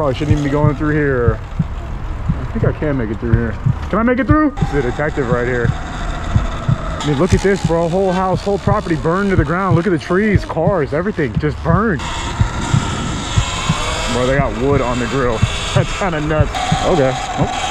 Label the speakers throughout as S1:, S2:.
S1: probably shouldn't even be going through here. I think I can make it through here. Can I make it through? It's the detective right here. I mean, look at this, bro. Whole house, whole property burned to the ground. Look at the trees, cars, everything just burned. Bro, they got wood on the grill. That's kind of nuts. Okay. Oh.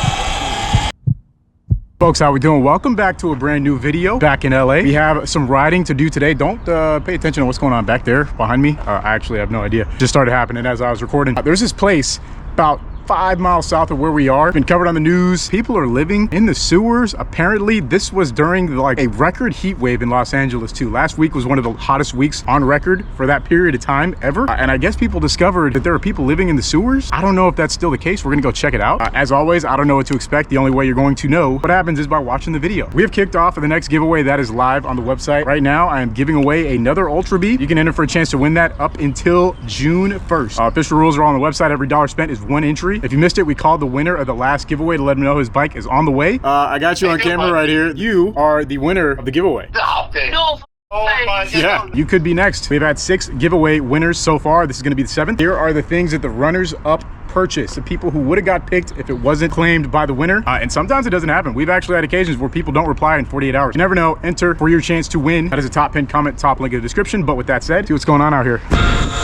S1: Folks, how we doing? Welcome back to a brand new video back in LA. We have some riding to do today. Don't pay attention to what's going on back there behind me. I actually have no idea. Just started happening as I was recording. There's this place about 5 miles south of where we are. Been covered on the news. People are living in the sewers. Apparently this was during like a record heat wave in Los Angeles too. Last week was one of the hottest weeks on record for that period of time ever. And I guess people discovered that there are people living in the sewers. I don't know if that's still the case. We're gonna go check it out. As always, I don't know what to expect. The only way you're going to know what happens is by watching the video. We have kicked off for the next giveaway that is live on the website. Right now, I am giving away another Ultra Bee. You can enter for a chance to win that up until June 1st. Official rules are on the website. Every dollar spent is 1 entry. If you missed it, we called the winner of the last giveaway to let him know his bike is on the way. I got you on camera right here. You are the winner of the giveaway.
S2: No. Oh my God.
S1: Yeah, you could be next. We've had 6 giveaway winners so far. This is going to be the 7th. Here are the things that the runners up purchase, the people who would have got picked if it wasn't claimed by the winner. And sometimes it doesn't happen. We've actually had occasions where people don't reply in 48 hours. You never know. Enter for your chance to win. That is a top pinned comment, top link in the description. But with that said, see what's going on out here.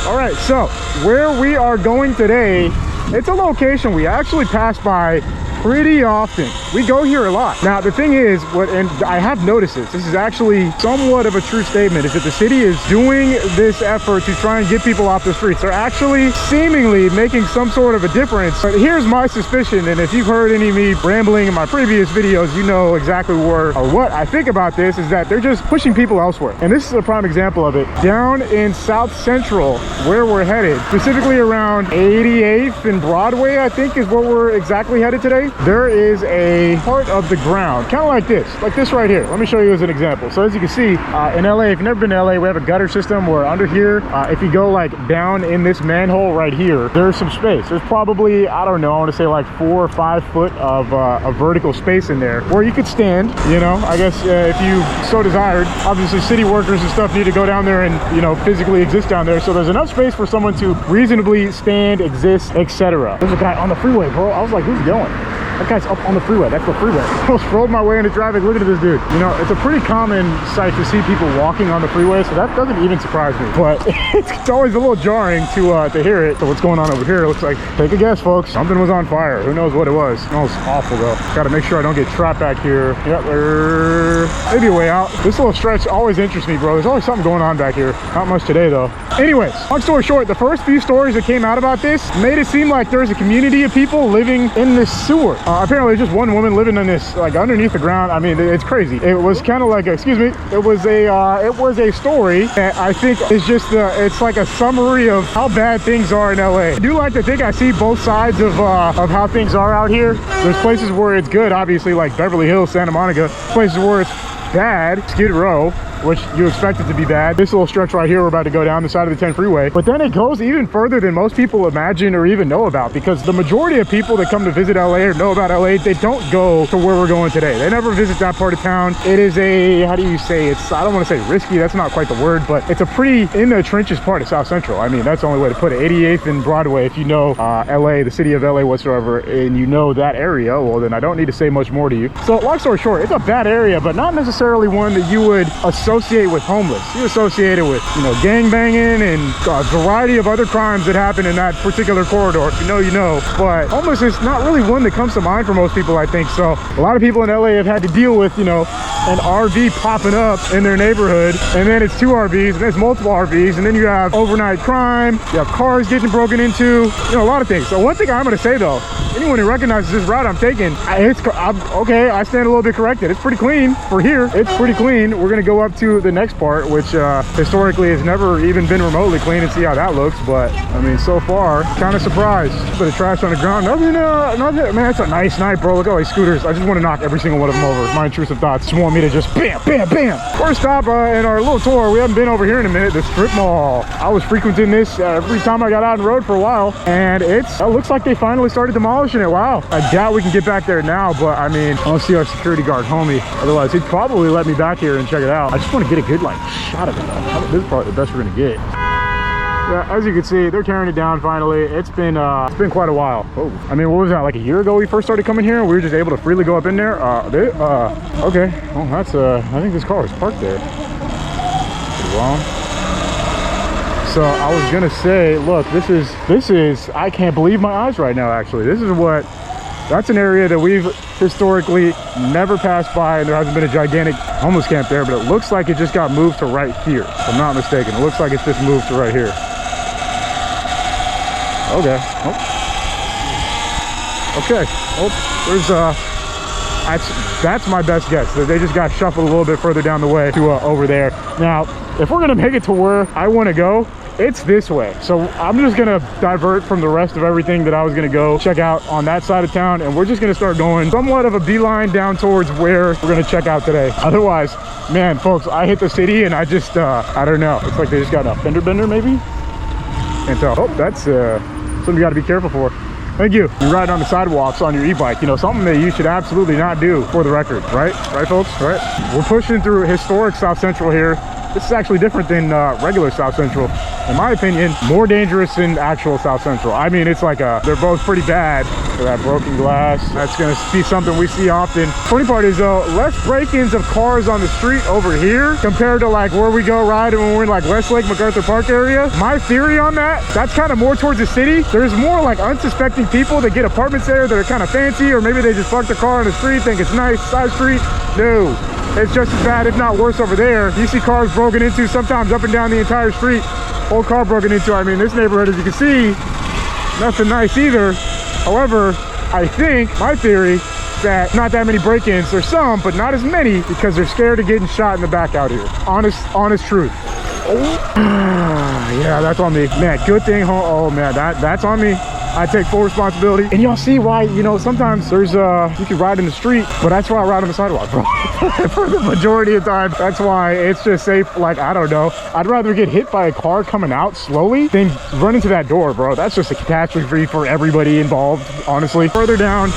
S1: All right, so where we are going today, it's a location we actually pass by pretty often. We go here a lot. Now, the thing is, and I have noticed this is actually somewhat of a true statement, is that the city is doing this effort to try and get people off the streets. They're actually seemingly making some sort of a difference. But here's my suspicion, and if you've heard any of me rambling in my previous videos, you know exactly what I think about this, is that they're just pushing people elsewhere. And this is a prime example of it. Down in South Central, where we're headed, specifically around 88th and Broadway, I think is where we're exactly headed today. There is a part of the ground, kind of like this right here. Let me show you as an example. So as you can see, in LA, if you've never been to LA, we have a gutter system where under here, if you go like down in this manhole right here, there's some space. There's probably, I don't know, I want to say like 4 or 5 foot of a vertical space in there where you could stand, you know, I guess if you so desired. Obviously city workers and stuff need to go down there and, you know, physically exist down there. So there's enough space for someone to reasonably stand, exist, etc. There's a guy on the freeway, bro. I was like, who's going? That guy's up on the freeway. That's the freeway. I almost rolled my way into traffic. Look at this dude. You know, it's a pretty common sight to see people walking on the freeway, so that doesn't even surprise me. But it's always a little jarring to hear it. So what's going on over here? It looks like, take a guess, folks. Something was on fire. Who knows what it was? It smells awful, though. Got to make sure I don't get trapped back here. Yep, maybe a way out. This little stretch always interests me, bro. There's always something going on back here. Not much today, though. Anyways, long story short, the first few stories that came out about this made it seem like there's a community of people living in this sewer. Apparently just one woman living in this, like underneath the ground. I mean, it's crazy. It was kind of like, excuse me, it was a story that I think is just it's like a summary of how bad things are in LA. I do like to think I see both sides of how things are out here. There's places where it's good, obviously, like Beverly Hills, Santa Monica. Places where it's bad, Skid Row, which you expect it to be bad. This little stretch right here, we're about to go down the side of the 10 freeway. But then it goes even further than most people imagine or even know about, because the majority of people that come to visit LA or know about LA, they don't go to where we're going today. They never visit that part of town. It is a, how do you say, it's, I don't want to say risky, that's not quite the word, but it's a pretty in the trenches part of South Central. I mean, that's the only way to put it. 88th and Broadway, if you know LA, the city of LA whatsoever, and you know that area, well, then I don't need to say much more to you. So long story short, it's a bad area, but not necessarily one that you would associate with homeless. You associate it with, you know, gang banging and a variety of other crimes that happen in that particular corridor. If you know, you know. But homelessness is not really one that comes to mind for most people, I think. So a lot of people in LA have had to deal with, you know, an RV popping up in their neighborhood, and then it's 2 RVs, and there's multiple RVs, and then you have overnight crime, you have cars getting broken into, you know, a lot of things. So one thing I'm going to say though, anyone who recognizes this route I'm taking, okay, I stand a little bit corrected. It's pretty clean for here. It's pretty clean. We're going to go up to the next part, which historically has never even been remotely clean, and see how that looks. But I mean, so far, kind of surprised. A bit of trash on the ground. Nothing, man, it's a nice night, bro. Look at all these scooters. I just want to knock every single one of them over. My intrusive thoughts just want me to just bam, bam, bam. First stop in our little tour. We haven't been over here in a minute. The strip mall. I was frequenting this every time I got out on the road for a while, and it looks like they finally started demolishing it. Wow. I doubt we can get back there now, but I mean, I don't see our security guard homie. Otherwise, he'd probably let me back here and check it out. I just want to get a good like shot of it though. This is probably the best we're gonna get. Yeah, as you can see, they're tearing it down finally. It's been quite a while. Oh, I mean, what was that, like a year ago we first started coming here? We were just able to freely go up in there. Okay. Well, that's I think this car is parked there. Pretty wrong. So I was gonna say, look, this is I can't believe my eyes right now. Actually, that's an area that we've historically never passed by, and there hasn't been a gigantic homeless camp there, but it looks like it just got moved to right here, if I'm not mistaken. It looks like it's just moved to right here. Okay. Oh. Okay. Oh, there's that's my best guess. They just got shuffled a little bit further down the way to over there. Now, if we're gonna make it to where I want to go, it's this way. So I'm just gonna divert from the rest of everything that I was gonna go check out on that side of town, and we're just gonna start going somewhat of a beeline down towards where we're gonna check out today. Otherwise, man, folks, I hit the city and I just I don't know, it's like they just got a fender bender maybe. And so, oh, that's something you got to be careful for. Thank you. You ride on the sidewalks on your e-bike, you know, something that you should absolutely not do, for the record, right? Right, folks? Right? We're pushing through historic South Central here. This is actually different than regular South Central. In my opinion, more dangerous than actual South Central. I mean, it's like they're both pretty bad. For that broken glass, that's gonna be something we see often. Funny part is though, less break-ins of cars on the street over here compared to like where we go riding when we're in like Westlake, MacArthur Park area. My theory on that's kind of more towards the city. There's more like unsuspecting people that get apartments there that are kind of fancy, or maybe they just park their car on the street, think it's nice, side street. No. It's just as bad, if not worse, over there. You see cars broken into, sometimes up and down the entire street. Whole car broken into. I mean, this neighborhood, as you can see, nothing nice either. However, I think, my theory, that not that many break-ins. There's some, but not as many, because they're scared of getting shot in the back out here. Honest truth. Oh, yeah, that's on me. Man, good thing, oh man, that's on me. I take full responsibility. And y'all see why, you know, sometimes there's you can ride in the street, but that's why I ride on the sidewalk, bro. For the majority of the time, that's why it's just safe. Like, I don't know, I'd rather get hit by a car coming out slowly than run into that door, bro. That's just a catastrophe for everybody involved, honestly. Further down,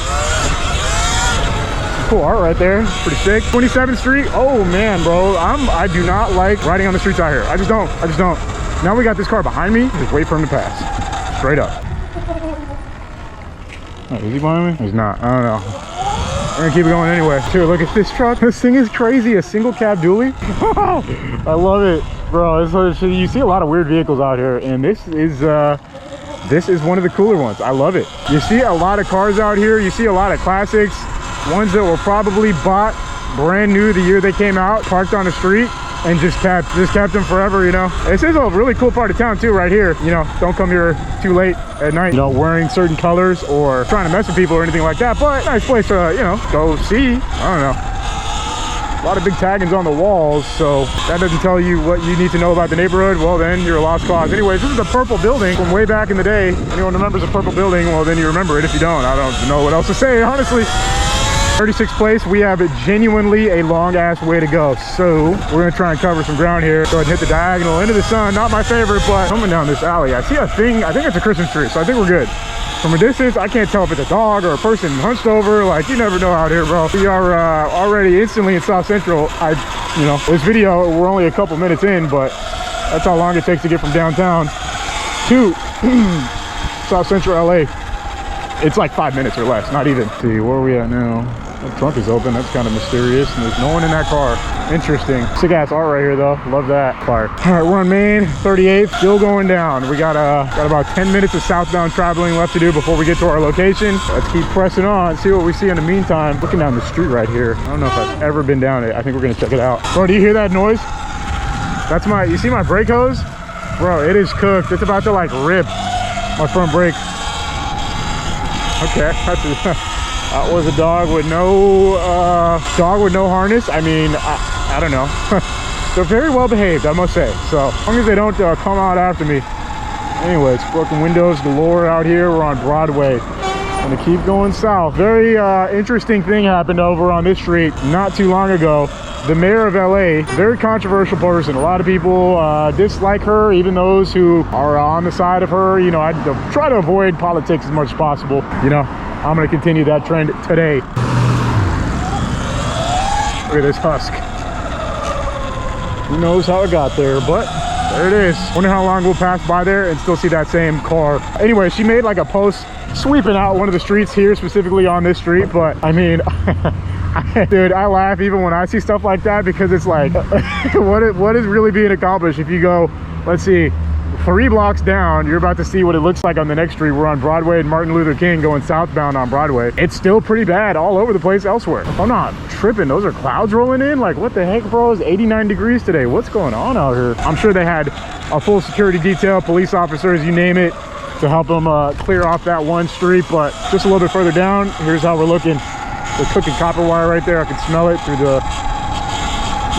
S1: cool art right there, pretty sick. 27th Street, oh man, bro, I do not like riding on the streets out here. I just don't. Now we got this car behind me, just wait for him to pass, straight up. Oh, is he behind me? He's not. I don't know. We're gonna keep it going anyway. Dude, look at this truck. This thing is crazy. A single cab dually. I love it, bro. You see a lot of weird vehicles out here, and this is one of the cooler ones. I love it. You see a lot of cars out here. You see a lot of classics, ones that were probably bought brand new the year they came out, parked on the street, and just kept them forever, you know. This is a really cool part of town too, right here. You know, don't come here too late at night, you know, wearing certain colors or trying to mess with people or anything like that, but nice place to, you know, go see. I don't know, a lot of big taggings on the walls, so that doesn't tell you what you need to know about the neighborhood. Well, then you're a lost cause. Anyways, this is a purple building from way back in the day. Anyone remembers a purple building? Well, then you remember it. If you don't, I don't know what else to say, honestly. 36th place, we have genuinely a long ass way to go, so we're gonna try and cover some ground here. Go ahead and hit the diagonal into the sun. Not my favorite, but coming down this alley, I see a thing. I think it's a Christmas tree, so I think we're good. From a distance, I can't tell if it's a dog or a person hunched over. Like, you never know out here, bro. We are already instantly in South Central. You know, this video, we're only a couple minutes in, but that's how long it takes to get from downtown to South Central LA. It's like 5 minutes or less, not even. Let's see, where are we at now? The trunk is open. That's kind of mysterious, and there's no one in that car. Interesting. Sick ass art right here though. Love that. Fire. All right, we're on Main 38th, still going down. We got about 10 minutes of southbound traveling left to do before we get to our location. Let's keep pressing on, see what we see in the meantime. Looking down the street right here, I don't know if I've ever been down it. I think we're gonna check it out. Bro, do you hear that noise? That's you see my brake hose? Bro, it is cooked. It's about to like rip my front brake. Okay, that was a dog with no harness. I mean, I don't know. They're very well behaved, I must say. So as long as they don't come out after me. Anyways, broken windows galore out here. We're on Broadway. Gonna keep going south. Very interesting thing happened over on this street not too long ago. The mayor of LA, very controversial person. A lot of people dislike her, even those who are on the side of her. You know, I try to avoid politics as much as possible. You know, I'm gonna continue that trend today. Look at this husk. Who knows how it got there, but There it is. Wonder how long we'll pass by there and still see that same car. Anyway, she made like a post sweeping out one of the streets here, specifically on this street. But I mean, dude, I laugh even when I see stuff like that, because it's like, what is really being accomplished? If you go, let's see, 3 blocks down, you're about to see what it looks like on the next street. We're on Broadway and Martin Luther King going southbound on Broadway. It's still pretty bad all over the place elsewhere. If I'm not tripping, those are clouds rolling in. Like, what the heck, bro? It's 89 degrees today. What's going on out here? I'm sure they had a full security detail, police officers, you name it, to help them clear off that one street. But just a little bit further down, here's how we're looking. They're cooking copper wire right there. I can smell it through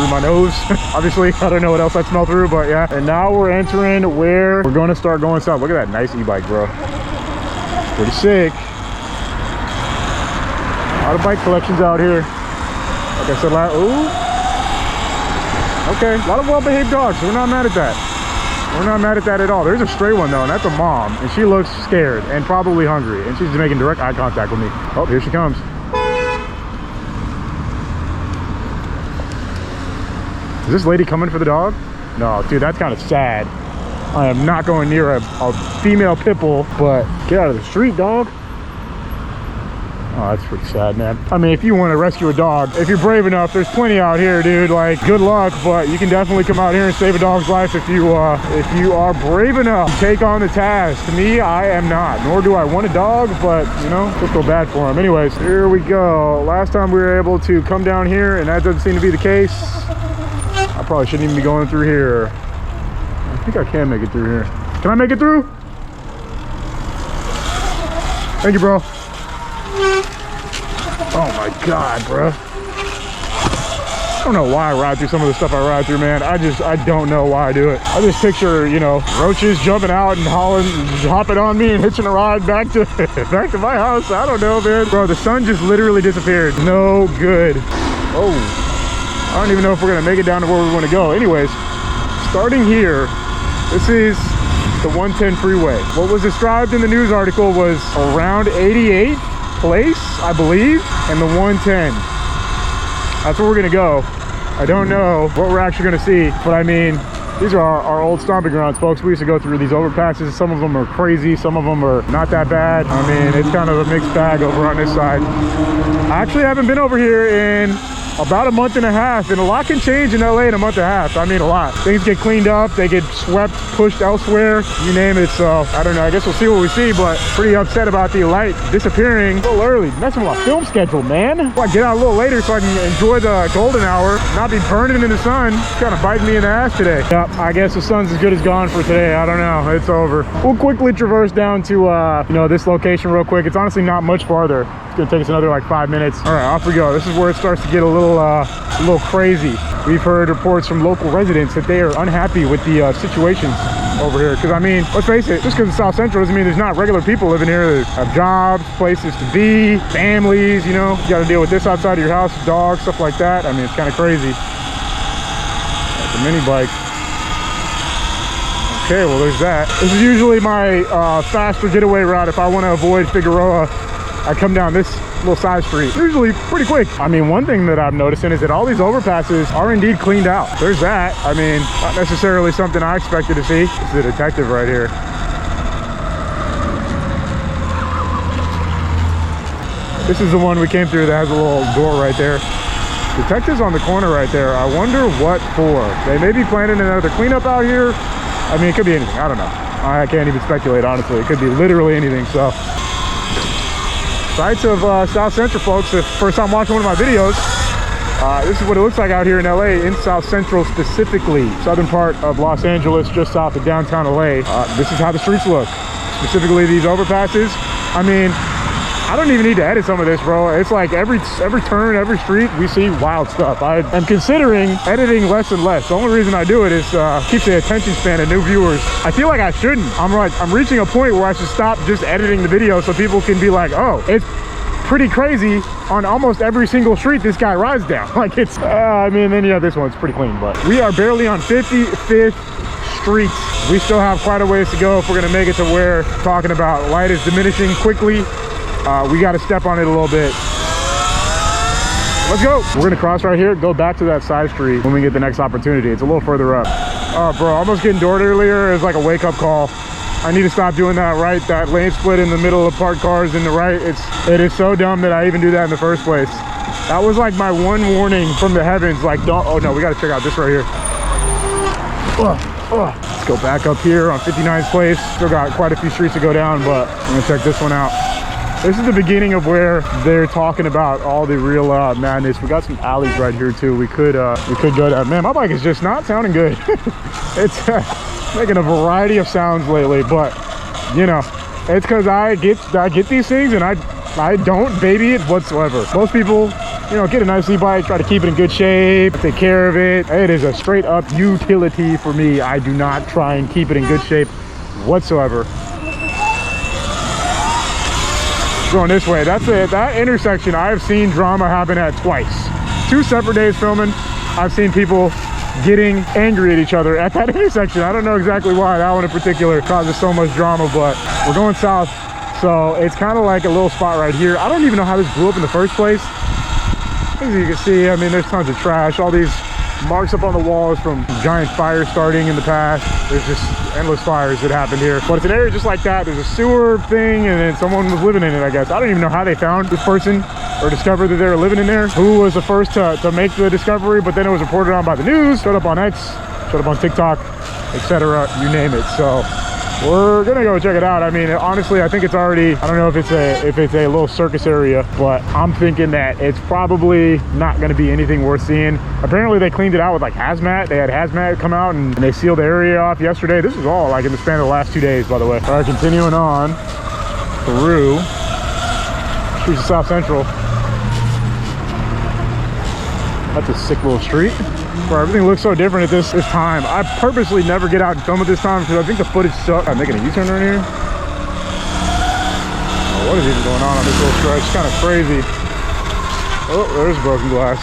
S1: my nose. Obviously, I don't know what else I smell through, but yeah. And now we're entering where we're going to start going south. Look at that nice e-bike, bro. Pretty sick. A lot of bike collections out here. Like I said, ooh. Okay, a lot of well-behaved dogs. So we're not mad at that. We're not mad at that at all. There's a stray one though, and that's a mom, and she looks scared and probably hungry, and she's making direct eye contact with me. Oh, here she comes. Is this lady coming for the dog? No, dude, that's kind of sad. I am not going near a female pit bull, but get out of the street, dog. Oh, that's pretty sad, man. I mean, if you want to rescue a dog, if you're brave enough, there's plenty out here, dude. Like, good luck, but you can definitely come out here and save a dog's life if you are brave enough to take on the task. To me, I am not, nor do I want a dog, but, you know, just feel bad for him. Anyways, here we go. Last time we were able to come down here, and that doesn't seem to be the case. I probably shouldn't even be going through here. I think I can make it through here. Can I make it through? Thank you, bro. Oh my God, bro. I don't know why I ride through some of the stuff I ride through, man. I don't know why I do it. I just picture, you know, roaches jumping out and hopping on me and hitching a ride back to my house. I don't know, man. Bro, the sun just literally disappeared. No good. Oh, I don't even know if we're gonna make it down to where we want to go. Anyways, starting here, this is the 110 freeway. What was described in the news article was around 88 place, I believe, and the 110. That's where we're gonna go. I don't know what we're actually gonna see, but I mean, these are our old stomping grounds, folks. We used to go through these overpasses. Some of them are crazy, some of them are not that bad. I mean, it's kind of a mixed bag over on this side. I actually haven't been over here in about a month and a half, and a lot can change in LA in a month and a half. I mean, a lot. Things get cleaned up, they get swept, pushed elsewhere, you name it. So I don't know, I guess we'll see what we see, but pretty upset about the light disappearing a little early. Messing with my film schedule, man. I get out a little later so I can enjoy the golden hour, not be burning in the sun. It's kind of biting me in the ass today. Yep, I guess the sun's as good as gone for today. I don't know, it's over. We'll quickly traverse down to you know, this location real quick. It's honestly not much farther. It's gonna take us another like 5 minutes. All right, off we go. This is where it starts to get a little crazy. We've heard reports from local residents that they are unhappy with the situations over here. Because I mean, let's face it, just because it's South Central doesn't mean there's not regular people living here that have jobs, places to be, families, you know. You got to deal with this outside of your house, dogs, stuff like that. I mean, it's kind of crazy. That's a mini bike. Okay, well, there's that. This is usually my faster getaway route if I want to avoid Figueroa. I come down this little side street, usually pretty quick. I mean, one thing that I'm noticing is that all these overpasses are indeed cleaned out. There's that. I mean, not necessarily something I expected to see. This is the detective right here. This is the one we came through that has a little door right there. Detective's on the corner right there. I wonder what for. They may be planning another cleanup out here. I mean, it could be anything. I don't know. I can't even speculate, honestly. It could be literally anything, so. Sights of South Central, folks. If first time watching one of my videos, this is what it looks like out here in LA, in South Central specifically. Southern part of Los Angeles, just south of downtown LA. This is how the streets look. Specifically these overpasses. I mean, I don't even need to edit some of this, bro. It's like every turn, every street, we see wild stuff. I am considering editing less and less. The only reason I do it is keep the attention span of new viewers. I feel like I shouldn't. I'm reaching a point where I should stop just editing the video so people can be like, oh, it's pretty crazy on almost every single street this guy rides down. Like it's, I mean, then yeah, this one's pretty clean, but we are barely on 55th Street. We still have quite a ways to go if we're gonna make it to where talking about light is diminishing quickly. We got to step on it a little bit. Let's go. We're gonna cross right here, go back to that side street when we get the next opportunity. It's a little further up. Oh, bro, almost getting doored earlier is like a wake-up call. I need to stop doing that right. That lane split in the middle of parked cars in the right. It is so dumb that I even do that in the first place. That was like my one warning from the heavens. Like, don't. Oh no, we got to check out this right here. Let's go back up here on 59th place. Still got quite a few streets to go down, but I'm gonna check this one out. This is the beginning of where they're talking about all the real madness. We got some alleys right here too. We could go down. Man, my bike is just not sounding good. It's making a variety of sounds lately, but you know, it's because I get these things and I don't baby it whatsoever. Most people, you know, get a nice e-bike, try to keep it in good shape, take care of it. It is a straight up utility for me. I do not try and keep it in good shape whatsoever. Going this way, that's it. That intersection, I have seen drama happen at twice. 2 separate days filming, I've seen people getting angry at each other at that intersection. I don't know exactly why that one in particular causes so much drama, but we're going south. So it's kind of like a little spot right here. I don't even know how this blew up in the first place. As you can see, I mean, there's tons of trash. All these marks up on the walls from giant fires starting in the past. There's just endless fires that happened here. But it's an area just like that. There's a sewer thing and then someone was living in it, I guess. I don't even know how they found this person or discovered that they were living in there. Who was the first to make the discovery, but then it was reported on by the news, showed up on X, showed up on TikTok, etc., you name it. So we're gonna go check it out. I mean, honestly, I think it's already, I don't know if it's a little circus area, but I'm thinking that it's probably not gonna be anything worth seeing. Apparently they cleaned it out with like hazmat. They had hazmat come out and they sealed the area off yesterday. This is all like in the span of the last 2 days, by the way. All right, continuing on through streets of South Central. That's a sick little street where everything looks so different at this time. I purposely never get out and film at this time because I think the footage sucks. I'm making a U-turn right here. Oh, what is even going on this little stretch? It's kind of crazy. Oh, there's broken glass.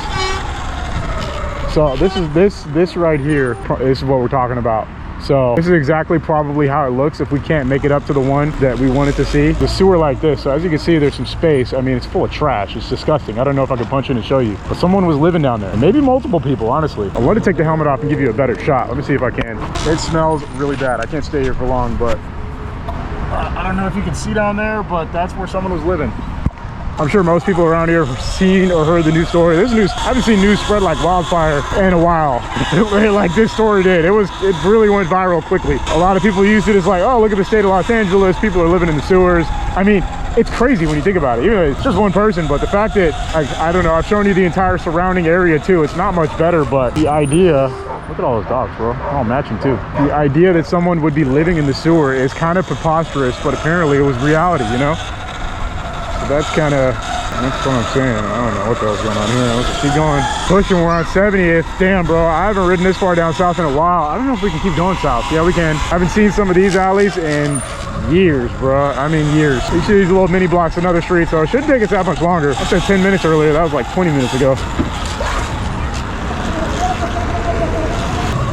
S1: So this right here is what we're talking about. So this is exactly probably how it looks if we can't make it up to the one that we wanted to see. The sewer like this, so as you can see, there's some space. I mean, it's full of trash. It's disgusting. I don't know if I can punch in and show you, but someone was living down there. Maybe multiple people, honestly. I want to take the helmet off and give you a better shot. Let me see if I can. It smells really bad. I can't stay here for long, but I don't know if you can see down there, but that's where someone was living. I'm sure most people around here have seen or heard the news story. This news, I haven't seen news spread like wildfire in a while. Like this story did. It really went viral quickly. A lot of people used it as like, oh, look at the state of Los Angeles. People are living in the sewers. I mean, it's crazy when you think about it. Even though it's just one person, but the fact that, I don't know, I've shown you the entire surrounding area too. It's not much better, but the idea, look at all those dogs, bro. All matching too. The idea that someone would be living in the sewer is kind of preposterous, but apparently it was reality, you know? That's kind of, that's what I'm saying. I don't know what the hell's going on here. Let's keep going. Pushing, we're on 70th. Damn, bro, I haven't ridden this far down south in a while. I don't know if we can keep going south. Yeah, we can. I haven't seen some of these alleys in years, bro. I mean, years. Each of these little mini blocks, another street, so it shouldn't take us that much longer. I said 10 minutes earlier. That was like 20 minutes ago.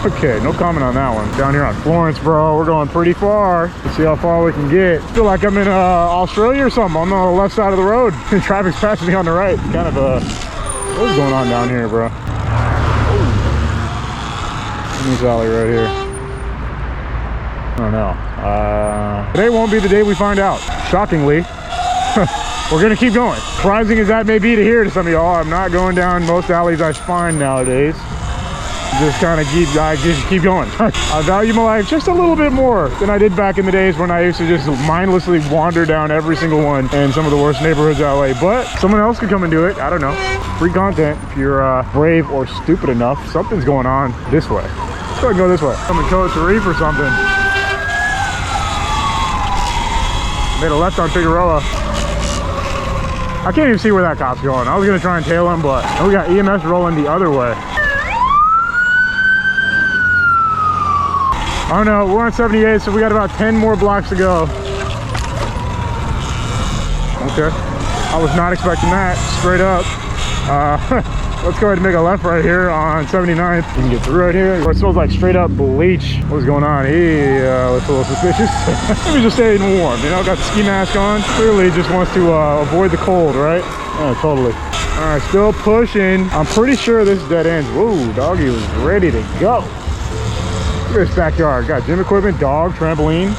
S1: Okay, no comment on that one. Down here on Florence, bro, we're going pretty far. Let's see how far we can get. I feel like I'm in Australia or something. I'm on the left side of the road. Traffic's passing me on the right. Kind of what's going on down here, bro? This alley right here. I don't know. Today won't be the day we find out. Shockingly, we're gonna keep going. Surprising as that may be to hear to some of y'all, I'm not going down most alleys I find nowadays. Just kind of keep going. I value my life just a little bit more than I did back in the days when I used to just mindlessly wander down every single one in some of the worst neighborhoods of LA. But someone else could come and do it. I don't know. Free content if you're brave or stupid enough. Something's going on this way. Let's go ahead and go this way. Come in Costa Rica or something. Made a left on Figueroa. I can't even see where that cop's going. I was gonna try and tail him, but we got EMS rolling the other way. I don't know, we're on 78, so we got about 10 more blocks to go. Okay, I was not expecting that, straight up. Let's go ahead and make a left right here on 79th. We can get through right here. It smells like straight up bleach. What's going on? He looks a little suspicious. Maybe just staying warm, you know, got the ski mask on. Clearly just wants to avoid the cold, right? Yeah, totally. All right, still pushing. I'm pretty sure this dead ends. Whoa, doggy was ready to go. Look at this backyard. Got gym equipment, dog, trampoline.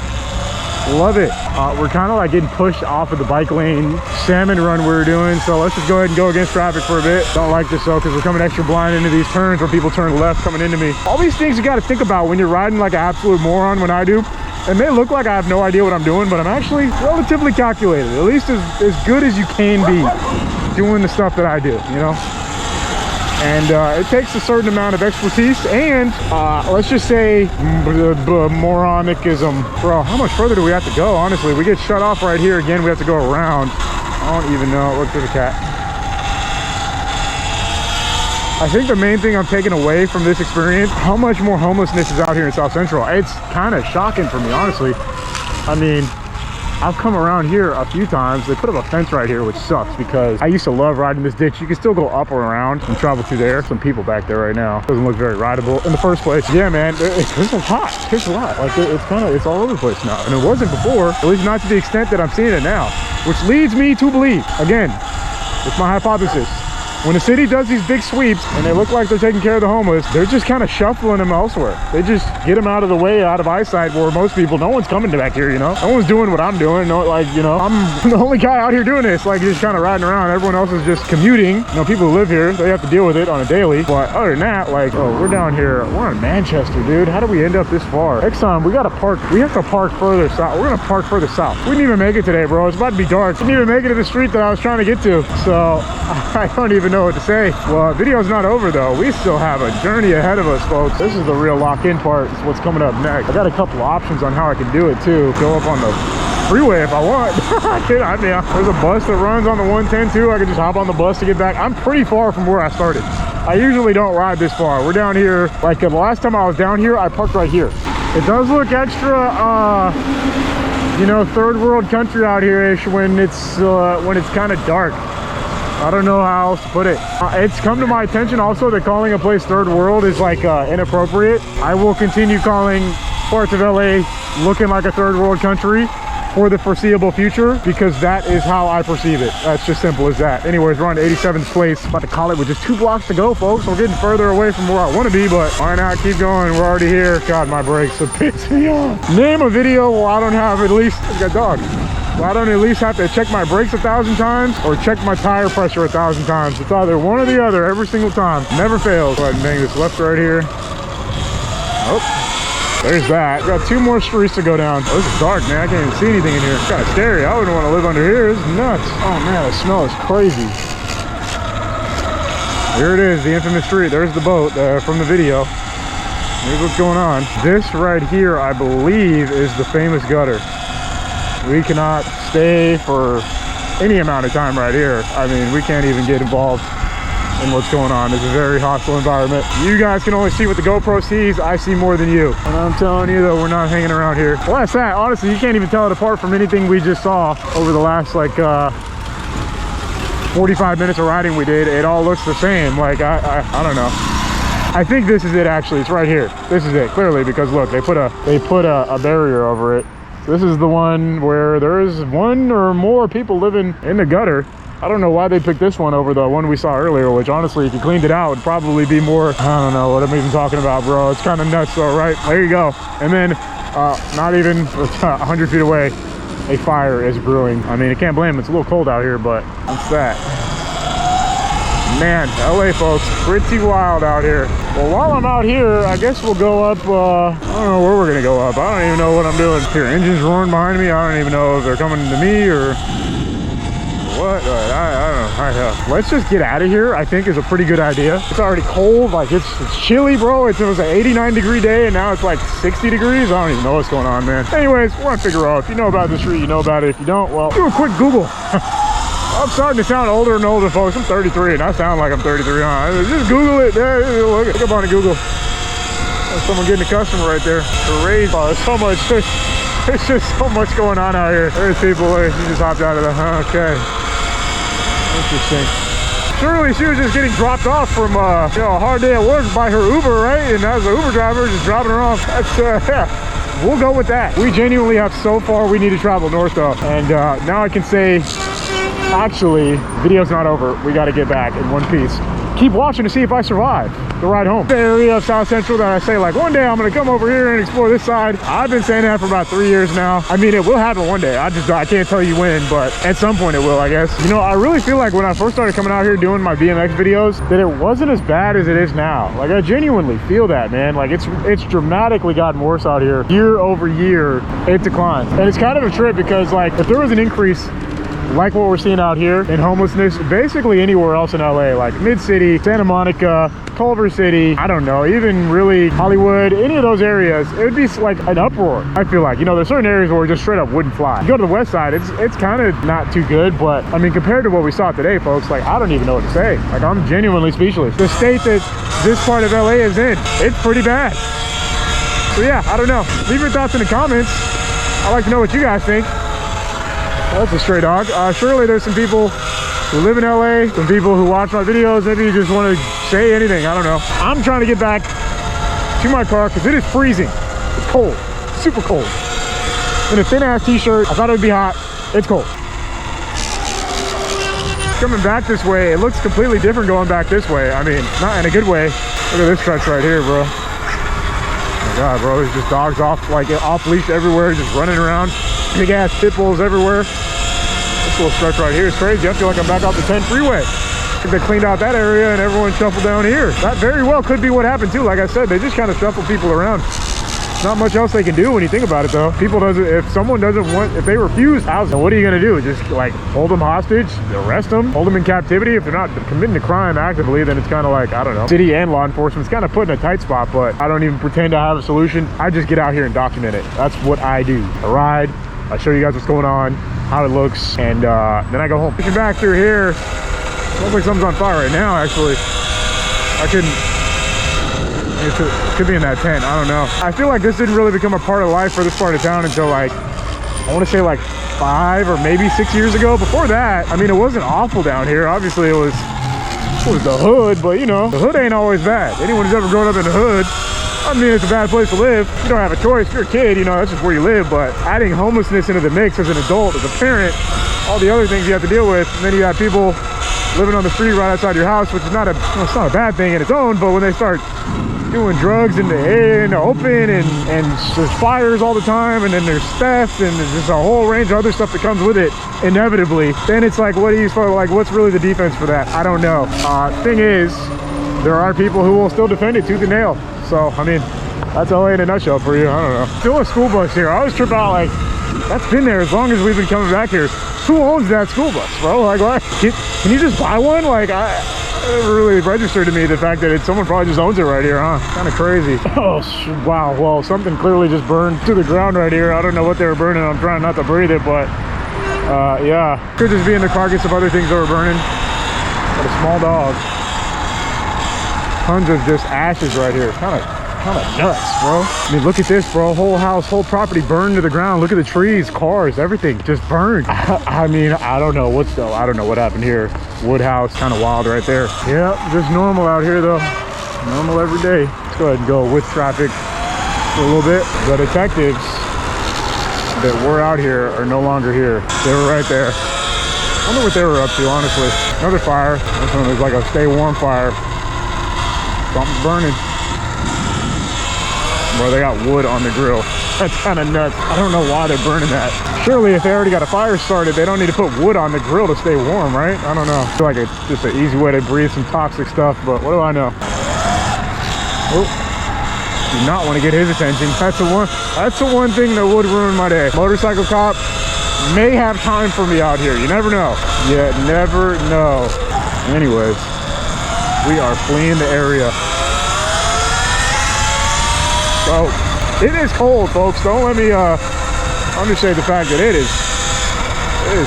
S1: Love it. We're kind of like getting pushed off of the bike lane salmon run we were doing, so let's just go ahead and go against traffic for a bit. Don't like this though, because we're coming extra blind into these turns where people turn left coming into me. All these things you got to think about when you're riding like an absolute moron when I do. It may look like I have no idea what I'm doing, but I'm actually relatively calculated, at least as good as you can be doing the stuff that I do, you know? And it takes a certain amount of expertise and let's just say moronicism. Bro, how much further do we have to go? Honestly, we get shut off right here again. We have to go around. I don't even know. Look, there's a cat. I think the main thing I'm taking away from this experience, how much more homelessness is out here in South Central. It's kind of shocking for me, honestly. I mean, I've come around here a few times. They put up a fence right here, which sucks because I used to love riding this ditch. You can still go up or around and travel through there. Some people back there right now. Doesn't look very rideable in the first place. Yeah, man, there's a lot. There's a lot. Like it's all over the place now. And it wasn't before, at least not to the extent that I'm seeing it now, which leads me to believe, again, it's my hypothesis. When the city does these big sweeps and they look like they're taking care of the homeless, they're just kind of shuffling them elsewhere. They just get them out of the way, out of eyesight, where most people, no one's coming back here, you know? No one's doing what I'm doing. No, like, you know, I'm the only guy out here doing this, like just kind of riding around. Everyone else is just commuting. You know, people who live here, they have to deal with it on a daily. But other than that, like, oh, we're down here. We're in Manchester, dude. How do we end up this far? Next time, we got to park. We have to park further south. We're going to park further south. We didn't even make it today, bro. It's about to be dark. We didn't even make it to the street that I was trying to get to. So I don't even know what to say. Well, video's not over though. We still have a journey ahead of us, folks. This is the real lock-in part. It's what's coming up next. I got a couple options on how I can do it too. Go up on the freeway if I want. I mean, there's a bus that runs on the 110 too. I can just hop on the bus to get back. I'm pretty far from where I started. I usually don't ride this far. We're down here, like the last time I was down here, I parked right here. It does look extra, you know, third world country out here-ish when it's kind of dark. I don't know how else to put it. It's come to my attention also that calling a place third world is like inappropriate. I will continue calling parts of LA looking like a third world country for the foreseeable future because that is how I perceive it. That's just simple as that. Anyways, we're on 87th place. About to call it with just 2 blocks to go, folks. We're getting further away from where I want to be, but why not keep going? We're already here. God, my brakes have pissed me off. Name a video where I don't have at least, I got dog. Well, I don't at least have to check my brakes 1,000 times or check my tire pressure 1,000 times. It's either one or the other every single time. Never fails. Go ahead and bang this left right here. Oh, there's that. Got 2 more streets to go down. Oh, this is dark, man. I can't even see anything in here. It's kind of scary. I wouldn't want to live under here. This is nuts. Oh, man, the smell is crazy. Here it is, the infamous street. There's the boat from the video. Here's what's going on. This right here, I believe, is the famous gutter. We cannot stay for any amount of time right here. I mean, we can't even get involved in what's going on. It's a very hostile environment. You guys can only see what the GoPro sees. I see more than you. And I'm telling you though, we're not hanging around here. Well, that's that. Honestly, you can't even tell it apart from anything we just saw over the last like 45 minutes of riding we did. It all looks the same. Like, I don't know. I think this is it actually. It's right here. This is it, clearly, because look, they put a barrier over it. This is the one where there is 1 or more people living in the gutter. I don't know why they picked this one over the one we saw earlier, which honestly, if you cleaned it out, would probably be more, I don't know what I'm even talking about, bro. It's kind of nuts though, right? There you go. And then, not even 100 feet away, a fire is brewing. I mean, I can't blame them. It's a little cold out here, but what's that? Man, LA folks, pretty wild out here. Well, while I'm out here, I guess we'll go up, I don't know where we're gonna go up. I don't even know what I'm doing. Here, engines roaring behind me. I don't even know if they're coming to me or what. I don't know. Let's just get out of here, I think is a pretty good idea. It's already cold, like it's chilly, bro. It was an 89-degree day and now it's like 60 degrees. I don't even know what's going on, man. Anyways, we're gonna figure out. If you know about the street, you know about it. If you don't, well, do a quick Google. I'm starting to sound older and older, folks. I'm 33 and I sound like I'm 33, huh? Just Google it. Look up on Google. There's someone getting a customer right there. Crazy. Oh, there's so much. There's just so much going on out here. There's people. She just hopped out of the. Okay. Interesting. Surely she was just getting dropped off from you know, a hard day at work by her Uber, right? And as the Uber driver just dropping her off. That's yeah. We'll go with that. We genuinely have so far we need to travel north though, and now I can say. Actually, video's not over. We got to get back in one piece. keep watching to see if I survive the ride home. The area of South Central that I say like one day I'm gonna come over here and explore this side. I've been saying that for about 3 years now. I mean, it will happen one day. I can't tell you when, but at some point it will, I guess. You know, I really feel like when I first started coming out here doing my BMX videos that it wasn't as bad as it is now. Like I genuinely feel that, man. Like it's dramatically gotten worse out here. Year over year, it declines. And it's kind of a trip because like if there was an increase like what we're seeing out here in homelessness, basically anywhere else in LA, like Mid-City, Santa Monica, Culver City, I don't know, even really Hollywood, any of those areas, it would be like an uproar. I feel like, you know, there's certain areas where it just straight up wouldn't fly. You go to the west side, it's kind of not too good, but I mean, compared to what we saw today, folks, like I don't even know what to say. Like I'm genuinely speechless. The state that this part of LA is in, it's pretty bad. So yeah, I don't know. Leave your thoughts in the comments. I'd like to know what you guys think. Well, that's a stray dog. Surely there's some people who live in LA, some people who watch my videos, maybe you just want to say anything, I don't know. I'm trying to get back to my car because it is freezing. It's cold, super cold. In a thin ass t-shirt, I thought it would be hot. It's cold. Coming back this way, it looks completely different going back this way. I mean, not in a good way. Look at this stretch right here, bro. Oh my God, bro, there's just dogs off leash everywhere, just running around. Big ass pit bulls everywhere. This little stretch right here is crazy. I feel like I'm back off the 10 freeway. They cleaned out that area and everyone shuffled down here. That very well could be what happened too. Like I said, they just kind of shuffle people around. Not much else they can do when you think about it though. If someone doesn't want, if they refuse housing, what are you gonna do? Just like hold them hostage, arrest them, hold them in captivity? If they're not committing a crime actively, then it's kind of like, I don't know. City and law enforcement's kind of put in a tight spot, but I don't even pretend to have a solution. I just get out here and document it. That's what I do. I ride, I show you guys what's going on, how it looks, and then I go home. Looking back through here, looks like something's on fire right now, actually. It could be in that tent, I don't know. I feel like this didn't really become a part of life for this part of town until like, I want to say like 5 or maybe 6 years ago. Before that, I mean, it wasn't awful down here. Obviously it was the hood, but you know, the hood ain't always bad. Anyone who's ever grown up in the hood, I mean, it's a bad place to live. You don't have a choice. If you're a kid, you know, that's just where you live. But adding homelessness into the mix as an adult, as a parent, all the other things you have to deal with, and then you have people living on the street right outside your house, which is not it's not a bad thing in its own, but when they start doing drugs in the open and there's fires all the time, and then there's theft, and there's just a whole range of other stuff that comes with it inevitably, then it's like, what are you supposed to, like, what's really the defense for that? I don't know. Thing is, there are people who will still defend it tooth and nail. So, I mean, that's LA in a nutshell for you. I don't know. Still a school bus here. I always trip out, like, that's been there as long as we've been coming back here. Who owns that school bus, bro? Like, what? Can you just buy one? Like, it never really registered to me the fact that someone probably just owns it right here, huh? Kind of crazy. Oh, wow. Well, something clearly just burned to the ground right here. I don't know what they were burning. I'm trying not to breathe it, but yeah. Could just be in the carcass of other things that were burning. But a small dog. Tons of just ashes right here. Kind of nuts, bro. I mean, look at this, bro. Whole house, whole property burned to the ground. Look at the trees, cars, everything just burned. I mean, I don't know I don't know what happened here. Wood house, kind of wild right there. Yeah, just normal out here though. Normal every day. Let's go ahead and go with traffic for a little bit. The detectives that were out here are no longer here. They were right there. I wonder what they were up to, honestly. Another fire. This one was like a stay warm fire. Something's burning. Bro, they got wood on the grill. That's kind of nuts. I don't know why they're burning that. Surely if they already got a fire started, they don't need to put wood on the grill to stay warm, right? I don't know. I feel like it's just an easy way to breathe some toxic stuff, but what do I know? Oh, do not want to get his attention. That's the one thing that would ruin my day. Motorcycle cop may have time for me out here. You never know. You never know. Anyways, we are fleeing the area. So, it is cold, folks. Don't let me understate the fact that it is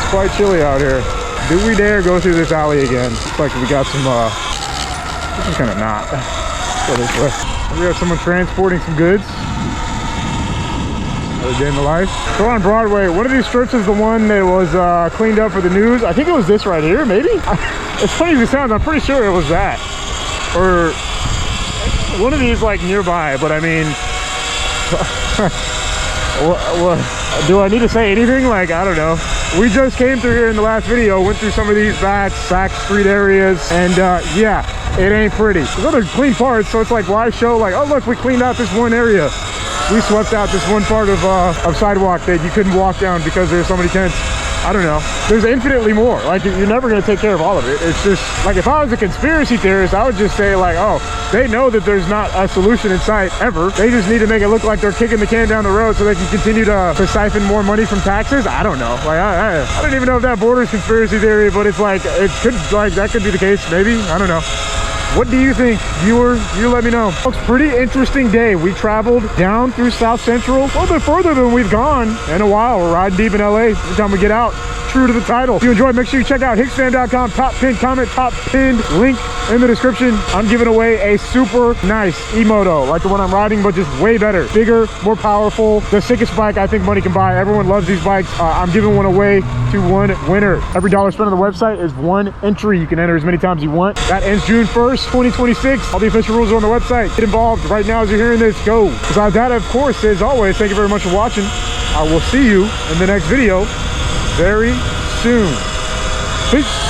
S1: quite chilly out here. Do we dare go through this alley again? Looks like we got some, this is kind of not. Go this way. We got someone transporting some goods. Another day in the life. So on Broadway, one of these strips is the one that was cleaned up for the news. I think it was this right here, maybe? It's funny as it sounds, I'm pretty sure it was that. Or one of these like nearby, but I mean, Do I need to say anything? Like, I don't know. We just came through here in the last video, went through some of these back street areas, and yeah, it ain't pretty. There's other clean parts, so it's like, why show like, oh look, we cleaned out this one area. We swept out this one part of sidewalk that you couldn't walk down because there's so many tents. I don't know. There's infinitely more. Like, you're never going to take care of all of it. It's just, like, if I was a conspiracy theorist, I would just say, like, oh, they know that there's not a solution in sight ever. They just need to make it look like they're kicking the can down the road so they can continue to siphon more money from taxes. I don't know. Like, I don't even know if that borders conspiracy theory, but it's like, it could, like, that could be the case. Maybe. I don't know. What do you think, viewer? You let me know. Folks, pretty interesting day. We traveled down through South Central, a little bit further than we've gone in a while. We're riding deep in LA every time we get out. True to the title. If you enjoyed, make sure you check out hicksfam.com. Top pinned comment, top pinned link in the description. I'm giving away a super nice e-moto, like the one I'm riding, but just way better. Bigger, more powerful. The sickest bike I think money can buy. Everyone loves these bikes. I'm giving one away to one winner. Every dollar spent on the website is one entry. You can enter as many times as you want. That ends June 1st, 2026. All the official rules are on the website. Get involved right now as you're hearing this. Go. Besides that, of course, as always, thank you very much for watching. I will see you in the next video very soon. Peace.